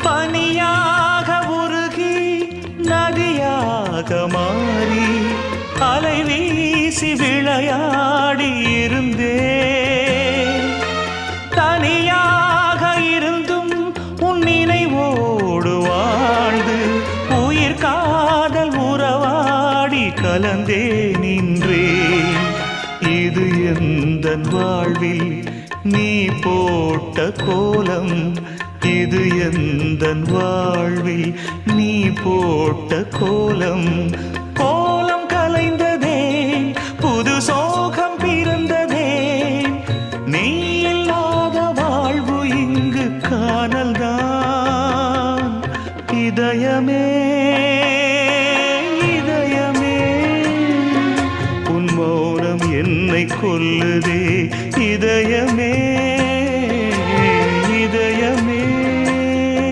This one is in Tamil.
பனியாக உருகி நதியாக மாறி அலை வீசி விளையாடி இருந்தே தனியாக இருந்தும் உன் நினைவோடு வாழ்ந்து உயிர் காதல் உறவாடி கலந்தே நின்றேன். இது எந்தன் வாழ்வில் நீ போட்ட கோலம், இது எந்தன் வாழ்வில் நீ போட்ட கோலம். கோலம் கலைந்ததே, புது சோகம் பிறந்ததே, நீ இல்லாத வாழ்வு இங்கு காணல்தான். இதயமே இதயமே உன் மௌனம் என்னை கொல்லுதே. இதயமே